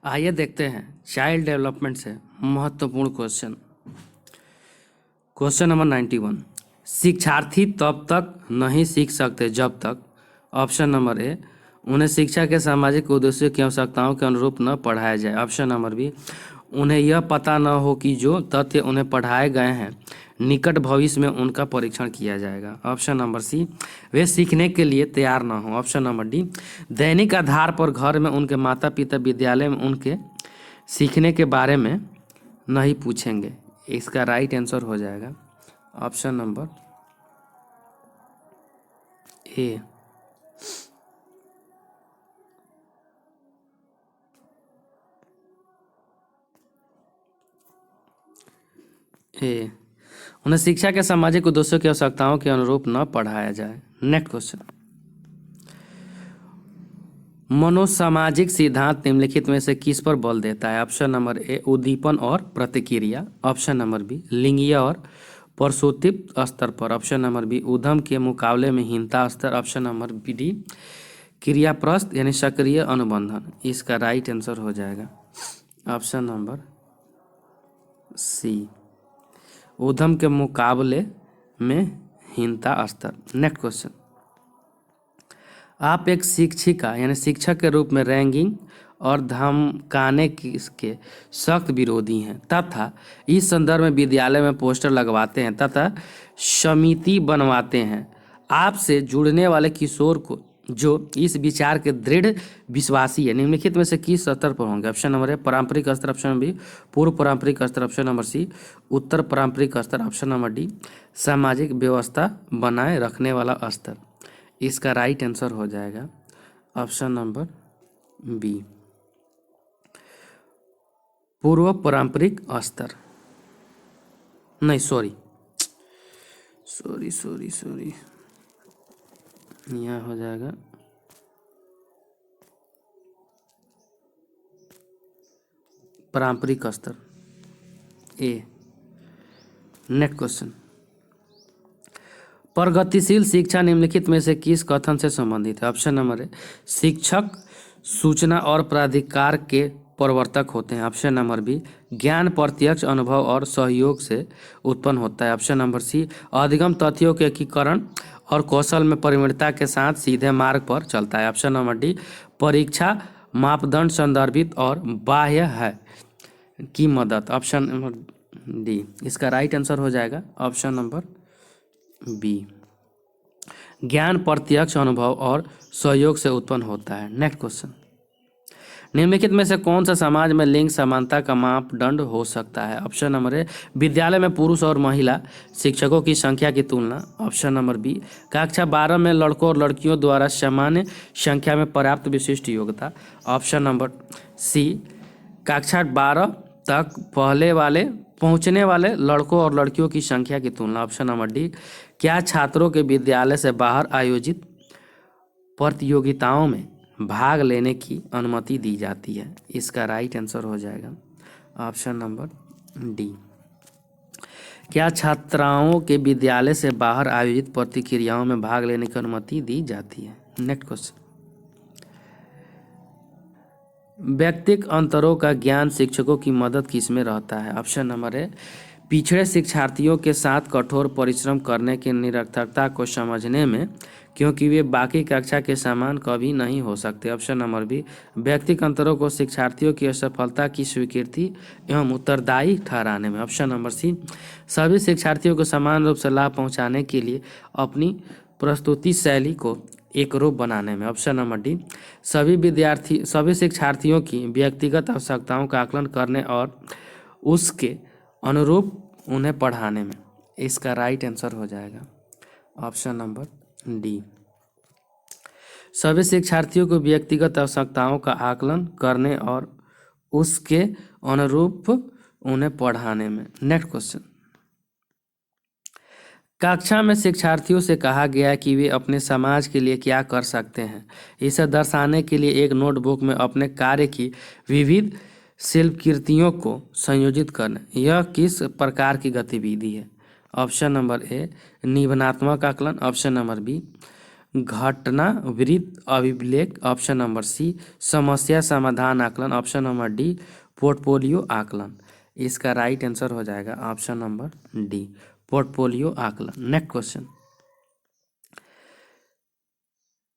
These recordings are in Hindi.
आइए देखते हैं चाइल्ड डेवलपमेंट से महत्वपूर्ण क्वेश्चन। Question number 91। शिक्षार्थी तब तक नहीं सीख सकते जब तक ऑप्शन नंबर ए उन्हें शिक्षा के सामाजिक उद्देश्यों की आवश्यकताओं के अनुरूप न पढ़ाया जाए। ऑप्शन नंबर बी उन्हें यह पता न हो कि जो तथ्य उन्हें पढ़ाए गए हैं निकट भविष्य में उनका परीक्षण किया जाएगा। ऑप्शन नंबर सी वे सीखने के लिए तैयार न हो। ऑप्शन नंबर डी दैनिक आधार पर घर में उनके माता पिता विद्यालय में उनके सीखने के बारे में नहीं पूछेंगे। इसका राइट आंसर हो जाएगा ऑप्शन नंबर ए उन्हें शिक्षा के सामाजिक उद्देश्यों की आवश्यकताओं के अनुरूप न पढ़ाया जाए। Next question. मनोसामाजिक सिद्धांत निम्नलिखित में से किस पर बल देता है। ऑप्शन नंबर ए उद्दीपन और प्रतिक्रिया। ऑप्शन नंबर बी लिंगीय और प्रसूतिप स्तर पर। ऑप्शन नंबर बी उद्यम के मुकाबले में हीनता स्तर। ऑप्शन नंबर बी डी क्रियाप्रस्त यानी सक्रिय अनुबंधन। इसका राइट आंसर हो जाएगा ऑप्शन नंबर सी उद्यम के मुकाबले में हीनता स्तर। Next question. आप एक शिक्षिका यानी शिक्षक के रूप में रैंगिंग और धमकाने के सख्त विरोधी हैं तथा इस संदर्भ में विद्यालय में पोस्टर लगवाते हैं तथा समिति बनवाते हैं। आपसे जुड़ने वाले किशोर को जो इस विचार के दृढ़ विश्वासी है निम्नलिखित में से किस स्तर पर होंगे। ऑप्शन नंबर ए पारंपरिक स्तर। ऑप्शन नंबर बी पूर्व पारंपरिक स्तर। ऑप्शन नंबर सी उत्तर पारंपरिक स्तर। ऑप्शन नंबर डी सामाजिक व्यवस्था बनाए रखने वाला स्तर। इसका राइट आंसर हो जाएगा ऑप्शन नंबर बी पूर्व पारंपरिक स्तर। नहीं सॉरी यहाँ हो जाएगा पारंपरिक स्तर ए। Next question. प्रगतिशील शिक्षा निम्नलिखित में से किस कथन से संबंधित है। ऑप्शन नंबर ए शिक्षक सूचना और प्राधिकार के प्रवर्तक होते हैं। ऑप्शन नंबर बी ज्ञान प्रत्यक्ष अनुभव और सहयोग से उत्पन्न होता है। ऑप्शन नंबर सी अधिगम तथ्यों के एकीकरण और कौशल में परिणतता के साथ सीधे मार्ग पर चलता है। ऑप्शन नंबर डी परीक्षा मापदंड संदर्भित और बाह्य है की मदद। ऑप्शन नंबर डी इसका राइट आंसर हो जाएगा ऑप्शन नंबर बी ज्ञान प्रत्यक्ष अनुभव और सहयोग से उत्पन्न होता है। Next question. निम्नलिखित में से कौन सा समाज में लिंग समानता का मापदंड हो सकता है। ऑप्शन नंबर ए विद्यालय में पुरुष और महिला शिक्षकों की संख्या की तुलना। ऑप्शन नंबर बी कक्षा 12 में लड़कों और लड़कियों द्वारा सामान्य संख्या में पर्याप्त विशिष्ट योग्यता। ऑप्शन नंबर सी कक्षा 12 तक पहुंचने वाले लड़कों और लड़कियों की संख्या की तुलना। ऑप्शन नंबर डी क्या छात्रों के विद्यालय से बाहर आयोजित प्रतियोगिताओं में भाग लेने की अनुमति दी जाती है। इसका राइट आंसर हो जाएगा ऑप्शन नंबर डी क्या छात्राओं के विद्यालय से बाहर आयोजित प्रतिक्रियाओं में भाग लेने की अनुमति दी जाती है। Next question. व्यक्तिगत अंतरों का ज्ञान शिक्षकों की मदद किसमें रहता है। ऑप्शन नंबर ए पिछड़े शिक्षार्थियों के साथ कठोर परिश्रम करने की निरर्थकता को समझने में क्योंकि वे बाकी कक्षा के समान कभी नहीं हो सकते। ऑप्शन नंबर बी व्यक्तिगत अंतरों को शिक्षार्थियों की असफलता की स्वीकृति एवं उत्तरदायी ठहराने में। ऑप्शन नंबर सी सभी शिक्षार्थियों को समान रूप से लाभ पहुंचाने के लिए अपनी प्रस्तुति शैली को एक रूप बनाने में। ऑप्शन नंबर डी सभी शिक्षार्थियों की व्यक्तिगत आवश्यकताओं का आकलन करने और उसके अनुरूप उन्हें पढ़ाने में। इसका राइट आंसर हो जाएगा ऑप्शन नंबर डी सभी शिक्षार्थियों को व्यक्तिगत आवश्यकताओं का आकलन करने और उसके अनुरूप उन्हें पढ़ाने में। Next question. कक्षा में शिक्षार्थियों से कहा गया कि वे अपने समाज के लिए क्या कर सकते हैं। इसे दर्शाने के लिए एक नोटबुक में अपने कार्य की विविध शिल्पकृतियों को संयोजित करना। यह किस प्रकार की गतिविधि है। ऑप्शन नंबर ए निबंधात्मक आकलन। ऑप्शन नंबर बी घटना वृत्त अभिलेख ऑप्शन नंबर सी, समस्या समाधान आकलन ऑप्शन नंबर डी, पोर्टफोलियो आकलन। इसका राइट आंसर हो जाएगा ऑप्शन नंबर डी, पोर्टफोलियो आकलन। नेक्स्ट क्वेश्चन,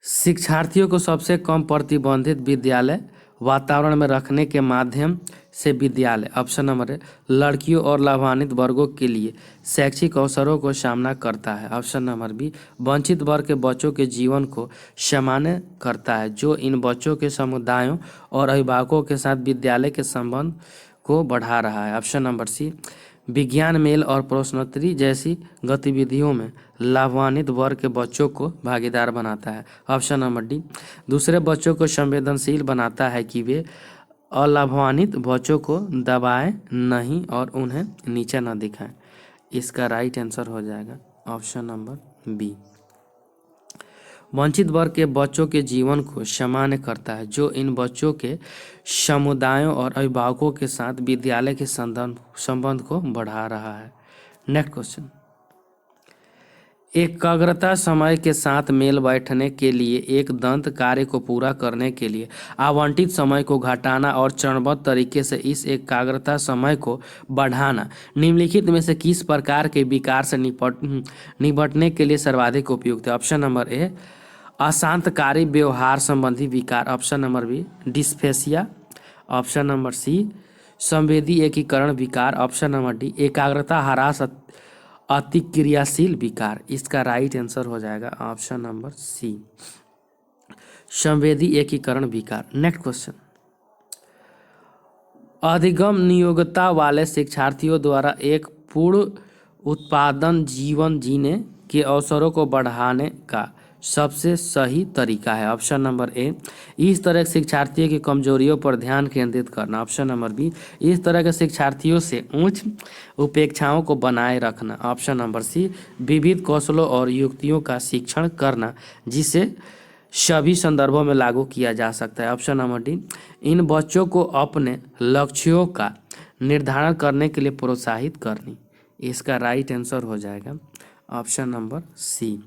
शिक्षार्थियों को सबसे कम प्रतिबंधित विद्यालय वातावरण में रखने के माध्यम से विद्यालय ऑप्शन नंबर है लड़कियों और लाभान्वित वर्गों के लिए शैक्षिक अवसरों को सामना करता है ऑप्शन नंबर बी, वंचित वर्ग के बच्चों के जीवन को सामान्य करता है जो इन बच्चों के समुदायों और अभिभावकों के साथ विद्यालय के संबंध को बढ़ा रहा है ऑप्शन नंबर सी, विज्ञान मेल और प्रश्नोत्तरी जैसी गतिविधियों में लाभान्वित वर्ग के बच्चों को भागीदार बनाता है ऑप्शन नंबर डी, दूसरे बच्चों को संवेदनशील बनाता है कि वे अलाभान्वित बच्चों को दबाएं नहीं और उन्हें नीचे न दिखाएं। इसका राइट आंसर हो जाएगा ऑप्शन नंबर बी, वंचित वर्ग के बच्चों के जीवन को सामान्य करता है जो इन बच्चों के समुदायों और अभिभावकों के साथ विद्यालय के संबंध को बढ़ा रहा है। नेक्स्ट क्वेश्चन, एकाग्रता समय के साथ मेल बैठने के लिए एक दंत कार्य को पूरा करने के लिए आवंटित समय को घटाना और चरणबद्ध तरीके से इस एकाग्रता समय को बढ़ाना निम्नलिखित में से किस प्रकार के विकार से निपटने के लिए सर्वाधिक उपयुक्त है ऑप्शन नंबर ए, अशांतकारी व्यवहार संबंधी विकार option number B, dysphasia option number C, संवेदी एकीकरण विकार ऑप्शन नंबर डी, एकाग्रता ह्रास अतिक्रियाशील विकार। इसका राइट आंसर हो जाएगा ऑप्शन नंबर सी, संवेदी एकीकरण विकार। नेक्स्ट क्वेश्चन, अधिगम नियोक्ता वाले शिक्षार्थियों द्वारा एक पूर्ण उत्पादन जीवन जीने के अवसरों को बढ़ाने का सबसे सही तरीका है ऑप्शन नंबर ए, इस तरह के शिक्षार्थियों की कमजोरियों पर ध्यान केंद्रित करना ऑप्शन नंबर बी, इस तरह के शिक्षार्थियों से उच्च अपेक्षाओं को बनाए रखना ऑप्शन नंबर सी, विविध कौशलों और युक्तियों का शिक्षण करना जिसे सभी संदर्भों में लागू किया जा सकता है ऑप्शन नंबर डी, इन बच्चों को अपने लक्ष्यों का निर्धारण करने के लिए प्रोत्साहित करनी। इसका राइट आंसर हो जाएगा ऑप्शन नंबर सी,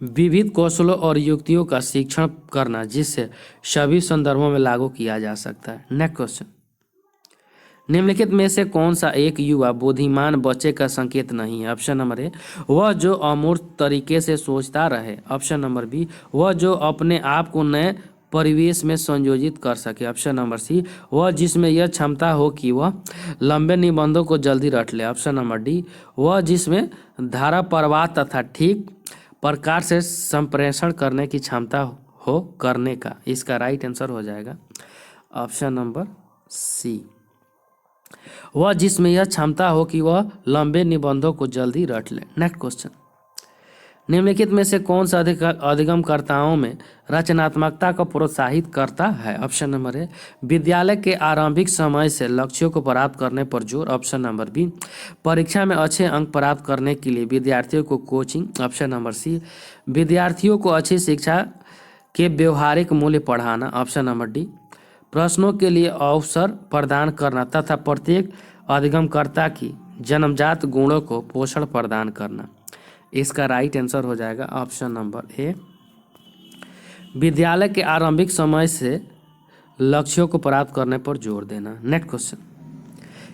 विविध कौशलों और युक्तियों का शिक्षण करना जिससे सभी संदर्भों में लागू किया जा सकता है। नेक्स्ट क्वेश्चन, निम्नलिखित में से कौन सा एक युवा बुद्धिमान बच्चे का संकेत नहीं है ऑप्शन नंबर ए, वह जो अमूर्त तरीके से सोचता रहे ऑप्शन नंबर बी, वह जो अपने आप को नए परिवेश में संयोजित कर सके ऑप्शन नंबर सी, वह जिसमें यह क्षमता हो कि वह लंबे निबंधों को जल्दी रट ले ऑप्शन नंबर डी, वह जिसमें धारा प्रवाह तथा ठीक प्रकार से संप्रेषण करने की क्षमता हो करने का। इसका राइट आंसर हो जाएगा ऑप्शन नंबर सी, वह जिसमें यह क्षमता हो कि वह लंबे निबंधों को जल्दी रट ले। नेक्स्ट क्वेश्चन, निम्नलिखित में से कौन सा अधिगमकर्ताओं में रचनात्मकता को प्रोत्साहित करता है ऑप्शन नंबर ए, विद्यालय के आरंभिक समय से लक्ष्यों को प्राप्त करने पर जोर ऑप्शन नंबर बी, परीक्षा में अच्छे अंक प्राप्त करने के लिए विद्यार्थियों को कोचिंग ऑप्शन नंबर सी, विद्यार्थियों को अच्छी शिक्षा के व्यवहारिक मूल्य पढ़ाना ऑप्शन नंबर डी, प्रश्नों के लिए अवसर प्रदान करना तथा प्रत्येक अधिगमकर्ता की जन्मजात गुणों को पोषण प्रदान करना। इसका राइट आंसर हो जाएगा ऑप्शन नंबर ए, विद्यालय के आरंभिक समय से लक्ष्यों को प्राप्त करने पर जोर देना। नेक्स्ट क्वेश्चन,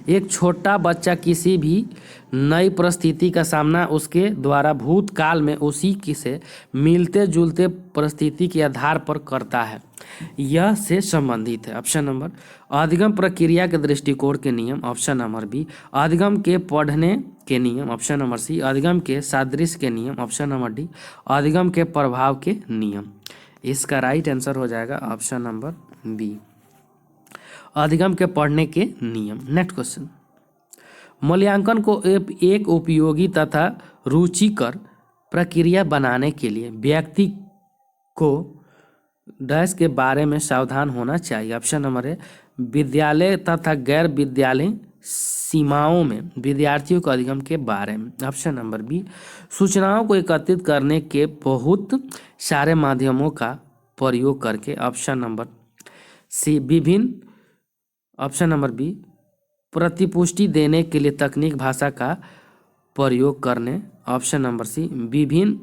एक छोटा बच्चा किसी भी नई परिस्थिति का सामना उसके द्वारा भूतकाल में उसी की से मिलते जुलते परिस्थिति के आधार पर करता है, यह से संबंधित है ऑप्शन नंबर, अधिगम प्रक्रिया के दृष्टिकोण के नियम ऑप्शन नंबर बी, अधिगम के पढ़ने के नियम ऑप्शन नंबर सी, अधिगम के सादृश्य के नियम ऑप्शन नंबर डी, अधिगम के प्रभाव के नियम। इसका राइट आंसर हो जाएगा ऑप्शन नंबर बी, अधिगम के पढ़ने के नियम। नेक्स्ट क्वेश्चन, मूल्यांकन को एक उपयोगी तथा रुचिकर प्रक्रिया बनाने के लिए व्यक्ति को डैश के बारे में सावधान होना चाहिए ऑप्शन नंबर ए, विद्यालय तथा गैर विद्यालय सीमाओं में विद्यार्थियों के अधिगम के बारे में ऑप्शन नंबर बी, सूचनाओं को एकत्रित करने के बहुत सारे माध्यमों का प्रयोग करके ऑप्शन नंबर सी, विभिन्न ऑप्शन नंबर बी, प्रतिपुष्टि देने के लिए तकनीक भाषा का प्रयोग करने ऑप्शन नंबर सी, विभिन्न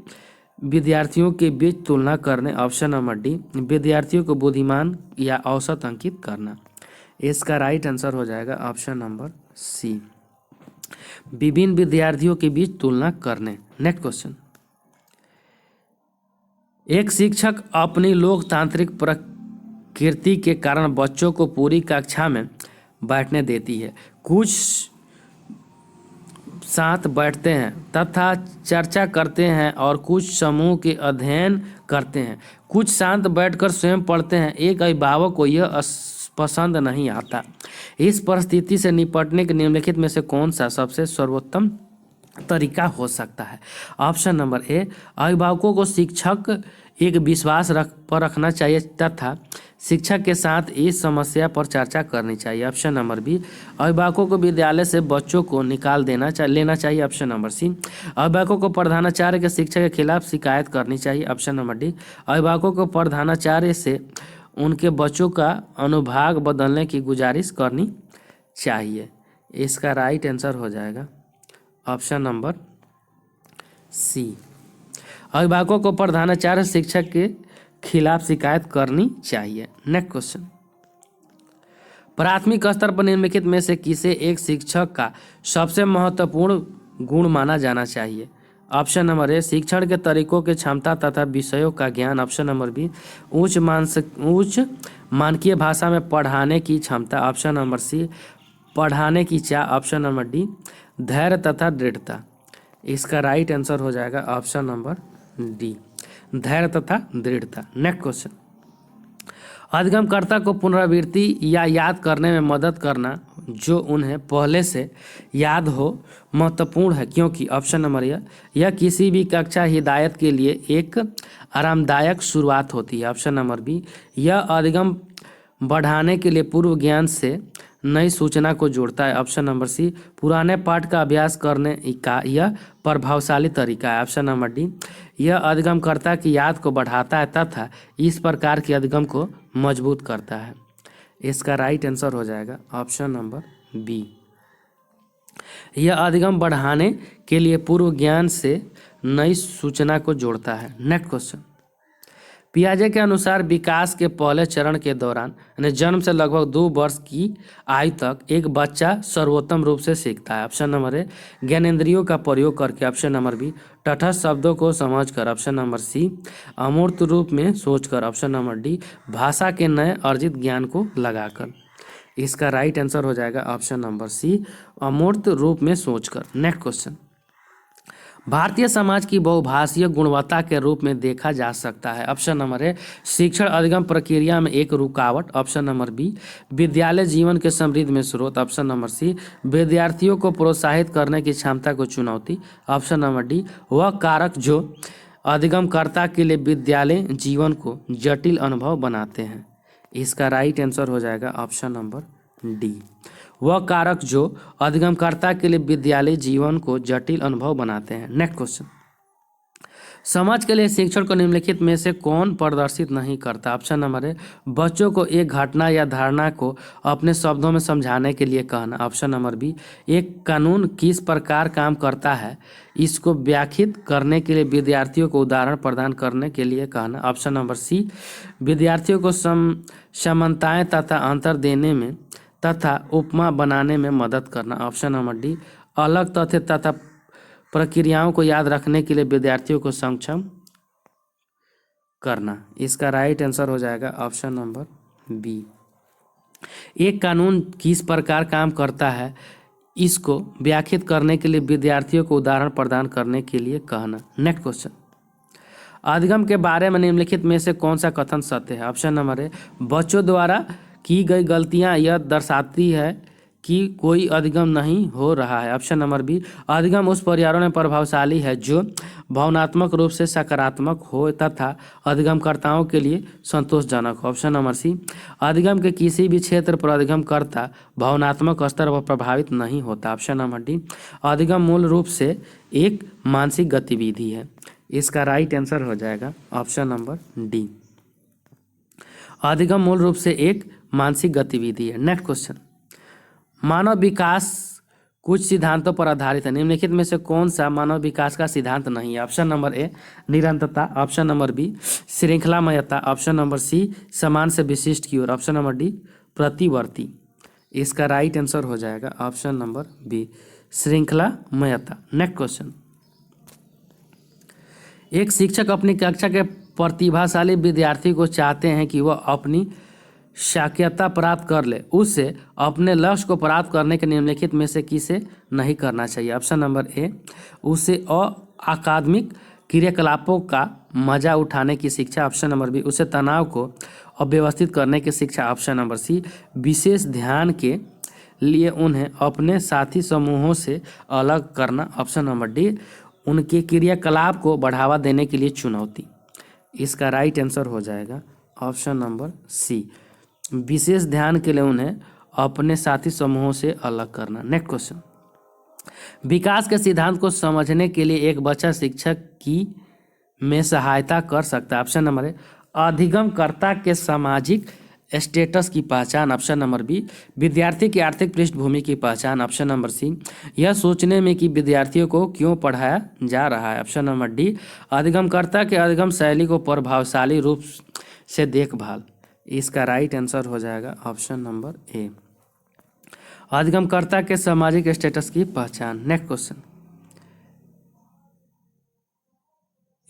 विद्यार्थियों के बीच तुलना करने, ऑप्शन नंबर डी विद्यार्थियों को बुद्धिमान या औसत अंकित करना। इसका राइट आंसर हो जाएगा ऑप्शन नंबर सी, विभिन्न विद्यार्थियों के बीच तुलना करने। नेक्स्ट क्वेश्चन, एक शिक्षक अपनी लोकतांत्रिक प्रकृति के कारण बच्चों को पूरी कक्षा में बैठने देती है। कुछ साथ बैठते हैं तथा चर्चा करते हैं और कुछ समूह के अध्ययन करते हैं। कुछ शांत बैठकर स्वयं पढ़ते हैं। एक अभिभावक को यह पसंद नहीं आता। इस परिस्थिति से निपटने के निम्नलिखित में से कौन सा सबसे सर्वोत्तम तरीका हो सकता है? ऑप्शन नंबर ए, अभिभावकों को शिक्षक एक विश्वास पर रखना चाहिए तथा शिक्षक के साथ इस समस्या पर चर्चा करनी चाहिए। ऑप्शन नंबर बी, अभिभावकों को विद्यालय से बच्चों को निकाल लेना चाहिए। ऑप्शन नंबर सी, अभिभावकों को प्रधानाचार्य के शिक्षक के खिलाफ शिकायत करनी चाहिए। ऑप्शन नंबर डी, अभिभावकों को प्रधानाचार्य से उनके बच्चों का अनुभाग बदलने की गुजारिश करनी चाहिए। इसका राइट आंसर हो जाएगा ऑप्शन नंबर सी, अभिभावकों को प्रधानाचार्य शिक्षक के खिलाफ शिकायत करनी चाहिए। नेक्स्ट क्वेश्चन, प्राथमिक स्तर पर निम्नलिखित में से किसे एक शिक्षक का सबसे महत्वपूर्ण गुण माना जाना चाहिए? ऑप्शन नंबर ए, शिक्षण के तरीकों की क्षमता तथा विषयों का ज्ञान। ऑप्शन नंबर बी, उच्च मानकीय भाषा में पढ़ाने की क्षमता। ऑप्शन नंबर सी, पढ़ाने की चाह। ऑप्शन नंबर डी, धैर्य तथा दृढ़ता। इसका राइट आंसर हो जाएगा ऑप्शन नंबर डी, धैर्य तथा दृढ़ता। नेक्स्ट क्वेश्चन, अधिगमकर्ता को पुनरावृत्ति या याद करने में मदद करना जो उन्हें पहले से याद हो महत्वपूर्ण है क्योंकि। ऑप्शन नंबर यह किसी भी कक्षा हिदायत के लिए एक आरामदायक शुरुआत होती है। ऑप्शन नंबर बी, यह अधिगम बढ़ाने के लिए पूर्व ज्ञान से नई सूचना को जोड़ता है। ऑप्शन नंबर सी, पुराने पाठ का अभ्यास करने का यह प्रभावशाली तरीका है। ऑप्शन नंबर डी, यह अधिगमकर्ता की याद को बढ़ाता है तथा इस प्रकार के अधिगम को मजबूत करता है। इसका राइट आंसर हो जाएगा ऑप्शन नंबर बी, यह अधिगम बढ़ाने के लिए पूर्व ज्ञान से नई सूचना को जोड़ता है। नेक्स्ट क्वेश्चन, पियाजे के अनुसार विकास के पहले चरण के दौरान यानी जन्म से लगभग 2 वर्ष की आयु तक एक बच्चा सर्वोत्तम रूप से सीखता है। ऑप्शन नंबर ए, ज्ञानेंद्रियों का प्रयोग करके। ऑप्शन नंबर बी, तटस्थ शब्दों को समझकर। ऑप्शन नंबर सी, अमूर्त रूप में सोचकर। ऑप्शन नंबर डी, भाषा के नए अर्जित ज्ञान को लगाकर। इसका राइट आंसर हो जाएगा ऑप्शन नंबर सी, अमूर्त रूप में सोचकर। नेक्स्ट क्वेश्चन, भारतीय समाज की बहुभाषीय गुणवत्ता के रूप में देखा जा सकता है। ऑप्शन नंबर ए, शिक्षण अधिगम प्रक्रिया में एक रुकावट। ऑप्शन नंबर बी, विद्यालय जीवन के समृद्धि में स्रोत। ऑप्शन नंबर सी, विद्यार्थियों को प्रोत्साहित करने की क्षमता को चुनौती। ऑप्शन नंबर डी, वह कारक जो अधिगमकर्ता के लिए विद्यालय जीवन को जटिल अनुभव बनाते हैं। इसका राइट आंसर हो जाएगा ऑप्शन नंबर डी, वह कारक जो अधिगमकर्ता के लिए विद्यालय जीवन को जटिल अनुभव बनाते हैं। नेक्स्ट क्वेश्चन, समझ के लिए शिक्षण को निम्नलिखित में से कौन प्रदर्शित नहीं करता? ऑप्शन नंबर ए, बच्चों को एक घटना या धारणा को अपने शब्दों में समझाने के लिए कहना। ऑप्शन नंबर बी, एक कानून किस प्रकार काम करता है इसको व्याख्यात करने के लिए विद्यार्थियों को उदाहरण प्रदान करने के लिए कहना। ऑप्शन नंबर सी, विद्यार्थियों को समानताएं तथा अंतर देने में तथा उपमा बनाने में मदद करना। ऑप्शन नंबर डी, अलग तथ्य तथा प्रक्रियाओं को याद रखने के लिए विद्यार्थियों को सक्षम करना। इसका राइट आंसर हो जाएगा ऑप्शन नंबर बी, एक कानून किस प्रकार काम करता है इसको व्याख्यात करने के लिए विद्यार्थियों को उदाहरण प्रदान करने के लिए कहना। नेक्स्ट क्वेश्चन, अधिगम के बारे में निम्नलिखित में से कौन सा कथन सत्य है? ऑप्शन नंबर ए, बच्चों द्वारा की गई गलतियां यह दर्शाती है कि कोई अधिगम नहीं हो रहा है। ऑप्शन नंबर बी, अधिगम उस पर्यावरण में प्रभावशाली है जो भावनात्मक रूप से सकारात्मक हो तथा अधिगमकर्ताओं के लिए संतोषजनक हो। ऑप्शन नंबर सी, अधिगम के किसी भी क्षेत्र पर अधिगमकर्ता भावनात्मक स्तर पर प्रभावित नहीं होता। ऑप्शन नंबर डी, अधिगम मूल रूप से एक मानसिक गतिविधि है। इसका राइट आंसर हो जाएगा ऑप्शन नंबर डी, अधिगम मूल रूप से एक मानसिक गतिविधि है। नेक्स्ट क्वेश्चन, मानव विकास कुछ सिद्धांतों पर आधारित है। निम्नलिखित में से कौन सा मानव विकास का सिद्धांत नहीं है? ऑप्शन नंबर ए निरंतरता, ऑप्शन नंबर बी श्रृंखलामयता, ऑप्शन नंबर सी समान से विशिष्ट की ओर, ऑप्शन नंबर डी प्रतिवर्ती। इसका राइट आंसर हो जाएगा ऑप्शन नंबर बी श्रृंखलामयता। नेक्स्ट क्वेश्चन, एक शिक्षक अपनी कक्षा के प्रतिभाशाली विद्यार्थी को चाहते हैं कि वह अपनी साक्षरता प्राप्त कर ले, उससे अपने लक्ष्य को प्राप्त करने के निम्नलिखित में से किसे नहीं करना चाहिए? ऑप्शन नंबर ए उसे अकादमिक क्रियाकलापों का मजा उठाने की शिक्षा, ऑप्शन नंबर बी उसे तनाव को अव्यवस्थित करने की शिक्षा, ऑप्शन नंबर सी विशेष ध्यान के लिए उन्हें अपने साथी समूहों से अलग करना, ऑप्शन नंबर डी उनके क्रियाकलाप को बढ़ावा देने के लिए चुनौती। इसका राइट आंसर हो जाएगा ऑप्शन नंबर सी विशेष ध्यान के लिए उन्हें अपने साथी समूहों से अलग करना। नेक्स्ट क्वेश्चन, विकास के सिद्धांत को समझने के लिए एक बच्चा शिक्षक की में सहायता कर सकता है। ऑप्शन नंबर ए अधिगमकर्ता के सामाजिक स्टेटस की पहचान, ऑप्शन नंबर बी विद्यार्थी की आर्थिक पृष्ठभूमि की पहचान, ऑप्शन नंबर सी यह सोचने में कि विद्यार्थियों को क्यों पढ़ाया जा रहा है, ऑप्शन नंबर डी अधिगमकर्ता के अधिगम शैली को प्रभावशाली रूप से देखभाल। इसका राइट आंसर हो जाएगा ऑप्शन नंबर ए अधिगमकर्ता के सामाजिक स्टेटस की पहचान। नेक्स्ट क्वेश्चन,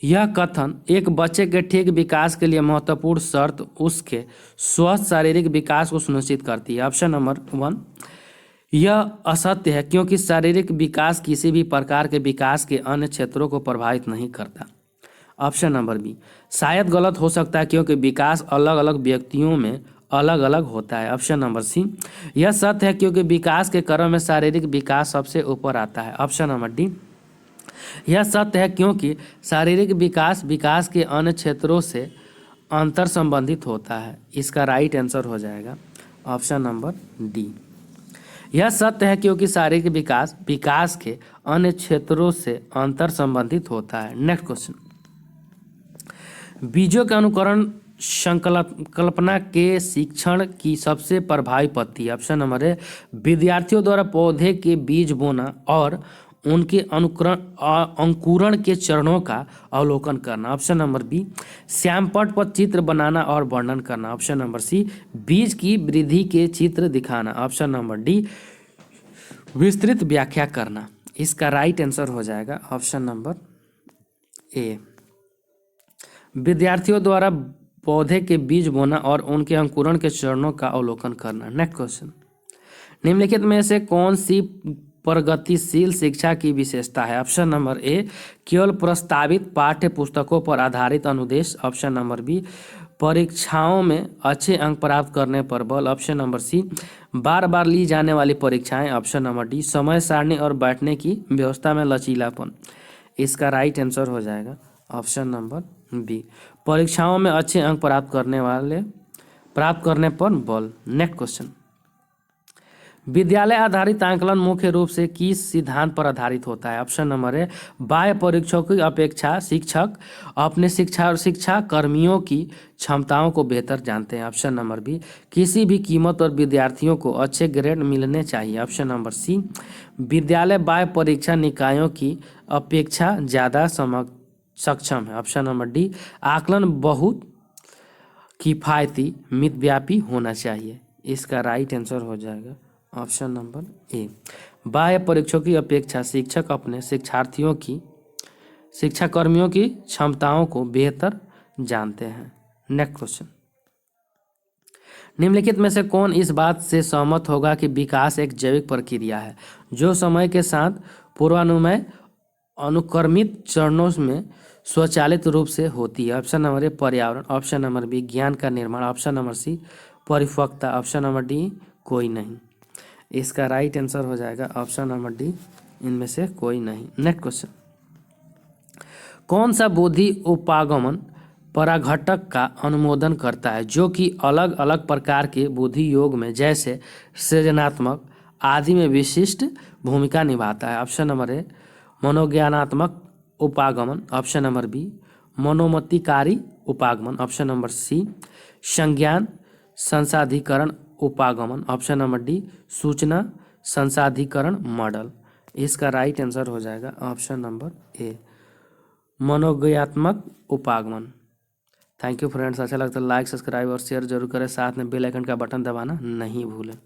यह कथन एक बच्चे के ठीक विकास के लिए महत्वपूर्ण शर्त उसके स्वस्थ शारीरिक विकास को सुनिश्चित करती है। ऑप्शन नंबर वन यह असत्य है क्योंकि शारीरिक विकास किसी भी प्रकार के विकास के अन्य क्षेत्रों को प्रभावित नहीं करता, ऑप्शन नंबर बी शायद गलत हो सकता है क्योंकि विकास अलग अलग व्यक्तियों में अलग अलग होता है, ऑप्शन नंबर सी यह सत्य है क्योंकि विकास के क्रम में शारीरिक विकास सबसे ऊपर आता है, ऑप्शन नंबर डी यह सत्य है क्योंकि शारीरिक विकास विकास के अन्य क्षेत्रों से अंतर संबंधित होता है। इसका राइट आंसर हो जाएगा ऑप्शन नंबर डी यह सत्य है क्योंकि शारीरिक विकास विकास के अन्य क्षेत्रों से अंतर संबंधित होता है। नेक्स्ट क्वेश्चन, बीजों के अनुकरण संकल्पना के शिक्षण की सबसे प्रभावी पद्धति, ऑप्शन नंबर ए विद्यार्थियों द्वारा पौधे के बीज बोना और उनके अंकुरण के चरणों का अवलोकन करना, ऑप्शन नंबर बी श्यामपट्ट पर चित्र बनाना और वर्णन करना, ऑप्शन नंबर सी बीज की वृद्धि के चित्र दिखाना, ऑप्शन नंबर डी विस्तृत व्याख्या करना। इसका राइट आंसर हो जाएगा ऑप्शन नंबर ए विद्यार्थियों द्वारा पौधे के बीज बोना और उनके अंकुरण के चरणों का अवलोकन करना। नेक्स्ट क्वेश्चन, निम्नलिखित में से कौन सी प्रगतिशील शिक्षा की विशेषता है? ऑप्शन नंबर ए केवल प्रस्तावित पाठ्य पुस्तकों पर आधारित अनुदेश, ऑप्शन नंबर बी परीक्षाओं में अच्छे अंक प्राप्त करने पर बल, ऑप्शन नंबर सी बार बार ली जाने वाली परीक्षाएं, ऑप्शन नंबर डी समय सारणी और बैठने की व्यवस्था में लचीलापन। इसका राइट आंसर हो जाएगा ऑप्शन नंबर बी परीक्षाओं में अच्छे अंक प्राप्त करने पर बल। नेक्स्ट क्वेश्चन, विद्यालय आधारित आंकलन मुख्य रूप से किस सिद्धांत पर आधारित होता है? ऑप्शन नंबर ए बाह्य परीक्षकों की अपेक्षा शिक्षक अपने शिक्षा कर्मियों की क्षमताओं को बेहतर जानते हैं, ऑप्शन नंबर बी किसी भी कीमत और विद्यार्थियों को अच्छे ग्रेड मिलने चाहिए, ऑप्शन नंबर सी विद्यालय बाह्य परीक्षा निकायों की अपेक्षा ज़्यादा सक्षम है, ऑप्शन नंबर डी आकलन बहुत किफायती मितव्यापी होना चाहिए। इसका राइट आंसर हो जाएगा ऑप्शन नंबर ए बाह्य परीक्षकों की अपेक्षा शिक्षक अपने शिक्षाकर्मियों की क्षमताओं को बेहतर जानते हैं। नेक्स्ट क्वेश्चन, निम्नलिखित में से कौन इस बात से सहमत होगा कि विकास एक जैविक प्रक्रिया है जो समय के साथ पूर्वानुमेय अनुक्रमित चरणों में स्वचालित रूप से होती है? ऑप्शन नंबर ए पर्यावरण, ऑप्शन नंबर बी ज्ञान का निर्माण, ऑप्शन नंबर सी परिपक्वता, ऑप्शन नंबर डी कोई नहीं। इसका राइट आंसर हो जाएगा ऑप्शन नंबर डी इनमें से कोई नहीं। नेक्स्ट क्वेश्चन, कौन सा बुद्धि उपागमन पराघटक का अनुमोदन करता है जो कि अलग अलग प्रकार के बुद्धि योग में जैसे सृजनात्मक आदि में विशिष्ट भूमिका निभाता है? ऑप्शन नंबर ए मनोज्ञानात्मक उपागमन, ऑप्शन नंबर बी मनोमतिकारी उपागमन, ऑप्शन नंबर सी संज्ञान संसाधीकरण उपागमन, ऑप्शन नंबर डी सूचना संसाधीकरण मॉडल। इसका राइट आंसर हो जाएगा ऑप्शन नंबर ए, मनोज्ञात्मक उपागमन। थैंक यू फ्रेंड्स, अच्छा लगता है लाइक सब्सक्राइब और शेयर जरूर करें, साथ में बेल आइकन का बटन दबाना नहीं भूलें।